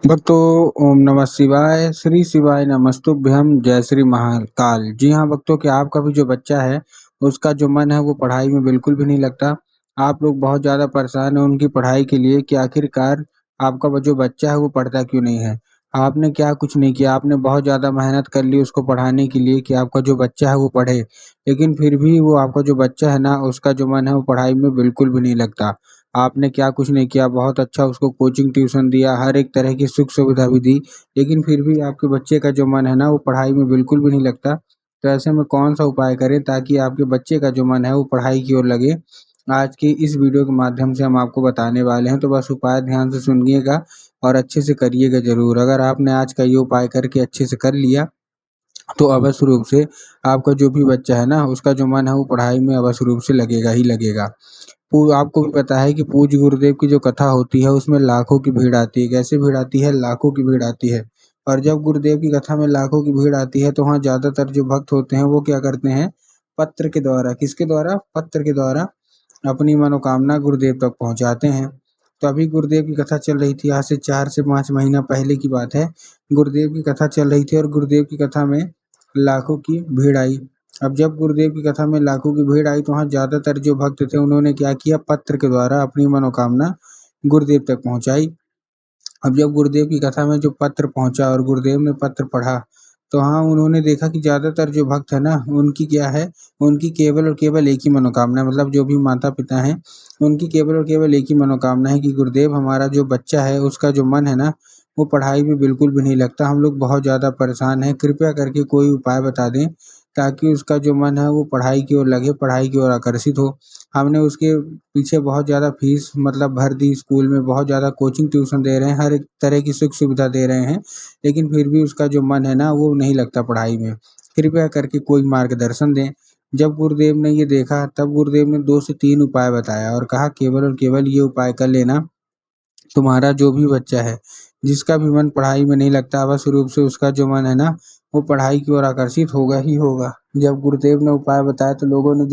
भक्तों, ओम नमः शिवाय, श्री शिवाय नमस्तुभ्यम, जय श्री महाकाल। जी हाँ भक्तों, क्या आपका भी जो बच्चा है, उसका जो मन है वो पढ़ाई में बिल्कुल भी नहीं लगता। आप लोग बहुत ज़्यादा परेशान हैं उनकी पढ़ाई के लिए कि आखिरकार आपका वो जो बच्चा है वो पढ़ता क्यों नहीं है। आपने क्या कुछ नहीं किया, आपने बहुत ज़्यादा मेहनत कर ली उसको पढ़ाने के लिए कि आपका जो बच्चा है वो पढ़े, लेकिन फिर भी वो आपका जो बच्चा है ना, उसका जो मन है वो पढ़ाई में बिल्कुल भी नहीं लगता। आपने क्या कुछ नहीं किया, बहुत अच्छा उसको कोचिंग ट्यूशन दिया, हर एक तरह की सुख सुविधा भी दी, लेकिन फिर भी आपके बच्चे का जो मन है ना वो पढ़ाई में बिल्कुल भी नहीं लगता। तो ऐसे में कौन-सा उपाय करें ताकि आपके बच्चे का जो मन है वो पढ़ाई की ओर लगे? आज की इस वीडियो के माध्यम से हम आपको बताने वाले हैं, तो बस उपाय ध्यान से सुनिएगा और अच्छे से करिएगा ज़रूर। अगर आपने आज का ये उपाय करके अच्छे से कर लिया, तो अवश्य रूप से आपका जो भी बच्चा है ना, उसका जो मन है वो पढ़ाई में अवश्य रूप से लगेगा ही लगेगा। पू आपको भी पता है कि पूज्य गुरुदेव की जो कथा होती है उसमें लाखों की भीड़ आती है। कैसे भीड़ आती है? लाखों की भीड़ आती है। और जब गुरुदेव की कथा में लाखों की भीड़ आती है तो वहाँ ज़्यादातर जो भक्त होते हैं वो क्या करते हैं? पत्र के द्वारा, किसके द्वारा? पत्र के द्वारा अपनी मनोकामना गुरुदेव तक पहुँचाते हैं। तो अभी गुरुदेव की कथा चल रही थी, आज से 4 से 5 महीना पहले की बात है। गुरुदेव की कथा चल रही थी और गुरुदेव की कथा में लाखों की भीड़ आई। अब जब गुरुदेव की कथा में लाखों की भीड़ आई तो वहाँ ज़्यादातर जो भक्त थे उन्होंने क्या किया, पत्र के द्वारा अपनी मनोकामना गुरुदेव तक पहुँचाई। अब जब गुरुदेव की कथा में जो पत्र पहुँचा और गुरुदेव ने पत्र पढ़ा, तो हाँ, उन्होंने देखा कि ज़्यादातर जो भक्त है ना, उनकी क्या है, उनकी केवल और केवल एक ही मनोकामना है, मतलब जो भी माता-पिता हैं, उनकी केवल और केवल एक ही मनोकामना है कि गुरुदेव हमारा जो बच्चा है, उसका जो मन है ना, वो पढ़ाई में बिल्कुल भी नहीं लगता। हम लोग बहुत ज़्यादा परेशान हैं, कृपया करके कोई उपाय बता दें, ताकि उसका जो मन है वो पढ़ाई की ओर लगे, पढ़ाई की ओर आकर्षित हो। हमने उसके पीछे बहुत ज़्यादा फीस मतलब भर दी, स्कूल में बहुत ज़्यादा कोचिंग ट्यूशन दे रहे हैं, हर एक तरह की सुख सुविधा दे रहे हैं, लेकिन फिर भी उसका जो मन है ना वो नहीं लगता पढ़ाई में। कृपया करके कोई मार्गदर्शन दें। जब गुरुदेव ने ये देखा तब गुरुदेव ने 2 से 3 उपाय बताया और कहा केवल और केवल ये उपाय कर लेना, तुम्हारा जो भी बच्चा है, जिसका भी मन पढ़ाई में नहीं लगता, अवश्य रूप से उसका जो मन है ना, वो पढ़ाई की ओर आकर्षित होगा ही होगा। जब गुरुदेव ने उपाय बताया तो लोगों ने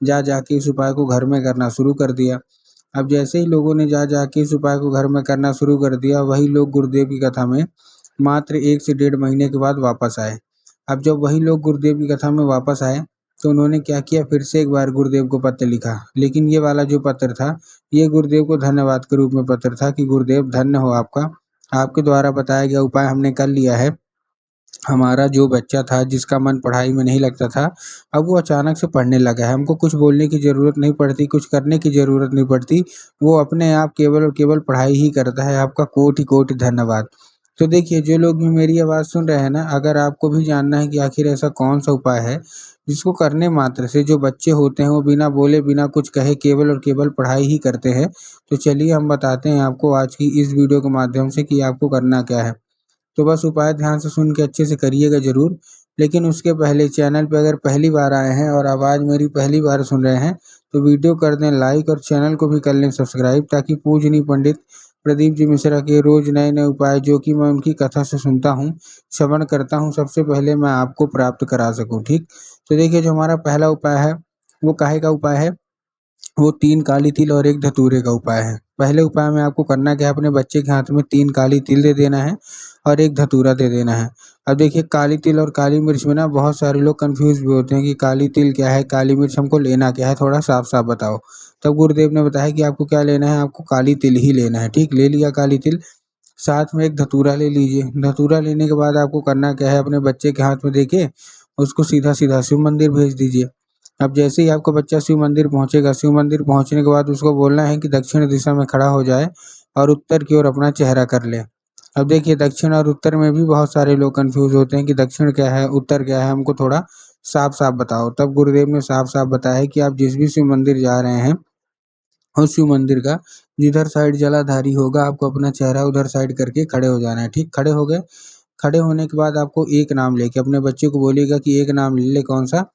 जा जा के इस उपाय को घर में करना शुरू कर दिया। अब जैसे ही लोगों ने जा-जा के इस उपाय को घर में करना शुरू कर दिया, वही लोग गुरुदेव की कथा में मात्र 1 से डेढ़ महीने के बाद वापस आए। अब जब वही लोग गुरुदेव की कथा में वापस आए, तो उन्होंने क्या किया, फिर से एक बार गुरुदेव को पत्र लिखा। लेकिन ये वाला जो पत्र था, ये गुरुदेव को धन्यवाद के रूप में पत्र था कि गुरुदेव धन्य हो आपका, आपके द्वारा बताया गया उपाय हमने कर लिया है। हमारा जो बच्चा था जिसका मन पढ़ाई में नहीं लगता था, अब वो अचानक से पढ़ने लगा है। हमको कुछ बोलने की ज़रूरत नहीं पड़ती, कुछ करने की ज़रूरत नहीं पड़ती। वो अपने आप केवल और केवल पढ़ाई ही करता है। आपका कोटि-कोटि धन्यवाद। तो देखिए, जो लोग भी मेरी आवाज़ सुन रहे हैं ना, अगर आपको भी जानना है कि आखिर ऐसा कौन-सा उपाय है, जिसको करने मात्र से जो बच्चे होते हैं वो बिना बोले, बिना कुछ कहे केवल और केवल पढ़ाई ही करते हैं, तो चलिए हम बताते हैं आपको आज की इस वीडियो के माध्यम से कि आपको करना क्या है। तो बस उपाय ध्यान से सुन के अच्छे से करिएगा ज़रूर। लेकिन उसके पहले चैनल पे अगर पहली बार आए हैं और आवाज़ मेरी पहली बार सुन रहे हैं, तो वीडियो कर दें लाइक और चैनल को भी कर लें सब्सक्राइब, ताकि पूजनीय पंडित प्रदीप जी मिश्रा के रोज़ नए-नए उपाय जो कि मैं उनकी कथा से सुनता हूँ, श्रवण करता हूँ, सबसे पहले मैं आपको प्राप्त करा सकूँ, ठीक? तो देखिए, जो हमारा पहला उपाय है, वो काहे का उपाय है? वो 3 काली तिल और 1 धतूरे का उपाय है। पहले उपाय में आपको करना क्या है, अपने बच्चे के हाथ में 3 काली तिल दे देना है और 1 धतूरा दे देना है। अब देखिए, काली तिल और काली मिर्च में ना बहुत सारे लोग कन्फ्यूज़ भी होते हैं कि काली तिल क्या है, काली मिर्च हमको लेना क्या है, थोड़ा साफ-साफ बताओ। तब गुरुदेव ने बताया कि आपको क्या लेना है, आपको काली तिल ही लेना है, ठीक? ले लिया काली तिल, साथ में 1 धतूरा ले लीजिए। धतूरा लेने के बाद आपको करना क्या है, अपने बच्चे के हाथ में देके उसको सीधा-सीधा शिव मंदिर भेज दीजिए। अब जैसे ही आपका बच्चा शिव मंदिर पहुँचेगा, शिव मंदिर पहुँचने के बाद उसको बोलना है कि दक्षिण दिशा में खड़ा हो जाए और उत्तर की ओर अपना चेहरा कर ले। अब देखिए, दक्षिण और उत्तर में भी बहुत सारे लोग कन्फ्यूज़ होते हैं कि दक्षिण क्या है, उत्तर क्या है, हमको थोड़ा साफ-साफ बताओ। तब गुरुदेव ने साफ-साफ बताया कि आप जिस भी शिव मंदिर जा रहे हैं, उस शिव मंदिर का जिधर साइड जलाधारी होगा, आपको अपना चेहरा उधर साइड करके खड़े हो जाना है, ठीक? खड़े हो गए? खड़े होने के बाद आपको एक नाम लेके अपने बच्चे को बोलिएगा कि एक नाम ले ले, कौन-सा?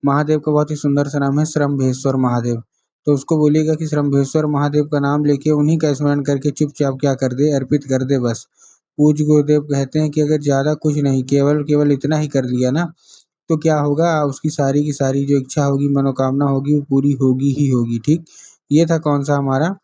महादेव का बहुत ही सुंदर सा नाम है श्रम्भेश्वर महादेव। तो उसको बोलिएगा कि श्रम्भेश्वर महादेव का नाम लेके उन्हीं का स्मरण करके चुपचाप क्या कर दे, अर्पित कर दे बस। पूज्य गुरुदेव कहते हैं कि अगर ज़्यादा कुछ नहीं, केवल केवल इतना ही कर लिया ना, तो क्या होगा, उसकी सारी की सारी जो इच्छा होगी, मनोकामना होगी, वो पूरी होगी ही होगी, ठीक? ये था कौन-सा हमारा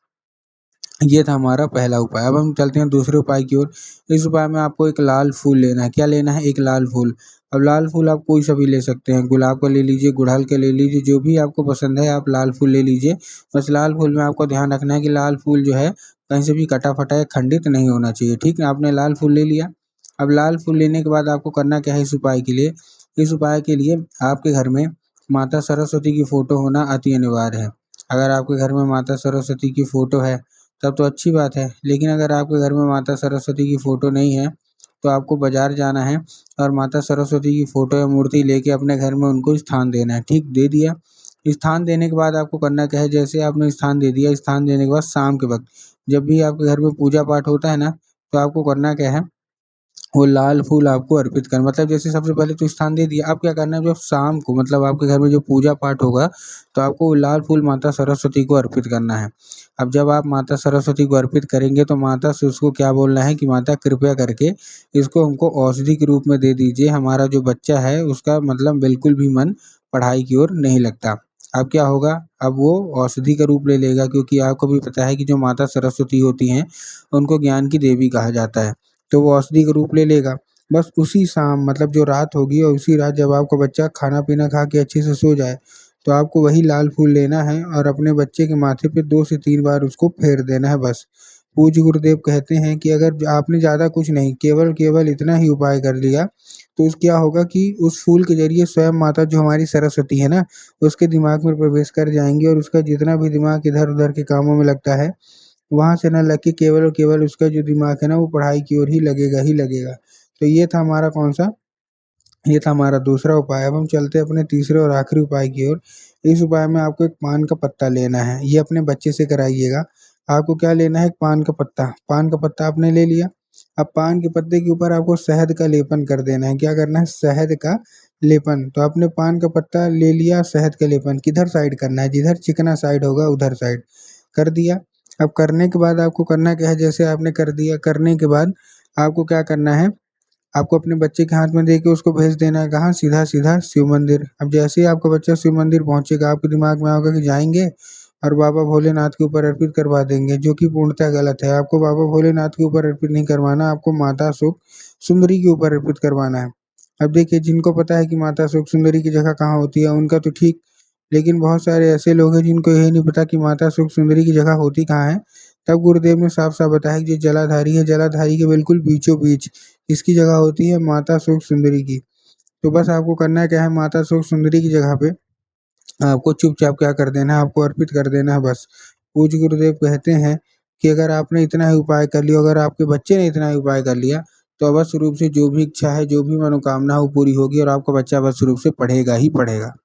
ये था हमारा पहला उपाय। अब हम चलते हैं दूसरे उपाय की ओर। इस उपाय में आपको एक लाल फूल लेना है। क्या लेना है? एक लाल फूल। अब लाल फूल आप कोई सा भी ले सकते हैं, गुलाब का ले लीजिए, गुड़हल का ले लीजिए, जो भी आपको पसंद है आप लाल फूल ले लीजिए। बस लाल फूल में आपको ध्यान रखना है कि लाल फूल जो है कहीं से भी कटा-फटा या खंडित नहीं होना चाहिए, ठीक है? आपने लाल फूल ले लिया। अब लाल फूल लेने के बाद आपको करना क्या है इस उपाय के लिए? इस उपाय के लिए आपके घर में माता सरस्वती की फ़ोटो होना अति अनिवार्य है। अगर आपके घर में माता सरस्वती की फ़ोटो है तब तो अच्छी बात है, लेकिन अगर आपके घर में माता सरस्वती की फ़ोटो नहीं है, तो आपको बाज़ार जाना है और माता सरस्वती की फ़ोटो या मूर्ति लेके अपने घर में उनको स्थान देना है, ठीक? दे दिया। स्थान देने के बाद आपको करना क्या है, जैसे आपने स्थान दे दिया, स्थान देने के बाद शाम के वक़्त जब भी आपके घर में पूजा-पाठ होता है ना, तो आपको करना क्या है, वो लाल फूल आपको अर्पित करना, मतलब जैसे सबसे पहले तो स्थान दे दिया, अब क्या करना है जब शाम को मतलब आपके घर में जो पूजा पाठ होगा, तो आपको वो लाल फूल माता सरस्वती को अर्पित करना है। अब जब आप माता सरस्वती को अर्पित करेंगे तो माता से उसको क्या बोलना है कि माता कृपया करके इसको हमको औषधि के रूप में दे दीजिए, हमारा जो बच्चा है उसका मतलब बिल्कुल भी मन पढ़ाई की ओर नहीं लगता। अब क्या होगा, अब वो औषधि का रूप ले लेगा, क्योंकि आपको भी पता है कि जो माता सरस्वती होती हैं, उनको ज्ञान की देवी कहा जाता है। तो वो औषधि का रूप ले लेगा। बस उसी शाम मतलब जो रात होगी और उसी रात जब आपका बच्चा खाना-पीना खा के अच्छे से सो जाए, तो आपको वही लाल फूल लेना है और अपने बच्चे के माथे पे 2 से 3 बार उसको फेर देना है बस। पूज्य गुरुदेव कहते हैं कि अगर आपने ज़्यादा कुछ नहीं, केवल इतना ही उपाय कर लिया, तो उस क्या होगा कि उस फूल के ज़रिए स्वयं माता जो हमारी सरस्वती है ना, उसके दिमाग में प्रवेश कर जाएँगी और उसका जितना भी दिमाग इधर-उधर के कामों में लगता है, वहाँ से ना लग के केवल और केवल उसका जो दिमाग है ना वो पढ़ाई की ओर ही लगेगा। तो ये था हमारा कौन-सा, ये था हमारा दूसरा उपाय। अब हम चलते हैं अपने तीसरे और आखिरी उपाय की ओर। इस उपाय में आपको एक पान का पत्ता लेना है, ये अपने बच्चे से कराइएगा। आपको क्या लेना है? एक पान का पत्ता। पान का पत्ता आपने ले लिया। अब पान के पत्ते के ऊपर आपको शहद का लेपन कर देना है। क्या करना है? शहद का लेपन। तो आपने पान का पत्ता ले लिया, शहद का लेपन किधर साइड करना है? जिधर चिकना साइड होगा उधर साइड कर दिया। अब करने के बाद आपको करना क्या है? जैसे आपने कर दिया, करने के बाद आपको क्या करना है? आपको अपने बच्चे के हाथ में दे के उसको भेज देना है कहाँ? सीधा-सीधा शिव मंदिर। अब जैसे ही आपका बच्चा शिव मंदिर पहुँचेगा, आपके दिमाग में होगा कि जाएँगे और बाबा भोलेनाथ के ऊपर अर्पित करवा देंगे, जो कि पूर्णतः गलत है। आपको बाबा भोलेनाथ के ऊपर अर्पित नहीं करवाना, आपको माता सुख सुंदरी के ऊपर अर्पित करवाना है। अब देखिए, जिनको पता है कि माता सुख सुंदरी की जगह कहाँ होती है, उनका तो ठीक, लेकिन बहुत सारे ऐसे लोग हैं जिनको यही नहीं पता कि माता सुख सुंदरी की जगह होती कहाँ है। तब गुरुदेव ने साफ-साफ बताया कि जो जलाधारी है, जलाधारी के बिल्कुल बीचों-बीच इसकी जगह होती है माता सुख सुंदरी की। तो बस आपको करना क्या है, माता सुख सुंदरी की जगह पे आपको चुपचाप क्या कर देना है, आपको अर्पित कर देना है बस। पूज्य गुरुदेव कहते हैं कि अगर आपने इतना ही उपाय कर लिया, अगर आपके बच्चे ने इतना ही उपाय कर लिया, तो अवश्य रूप से जो भी इच्छा है, जो भी मनोकामना है वो पूरी होगी और आपका बच्चा अवश्य रूप से पढ़ेगा ही पढ़ेगा।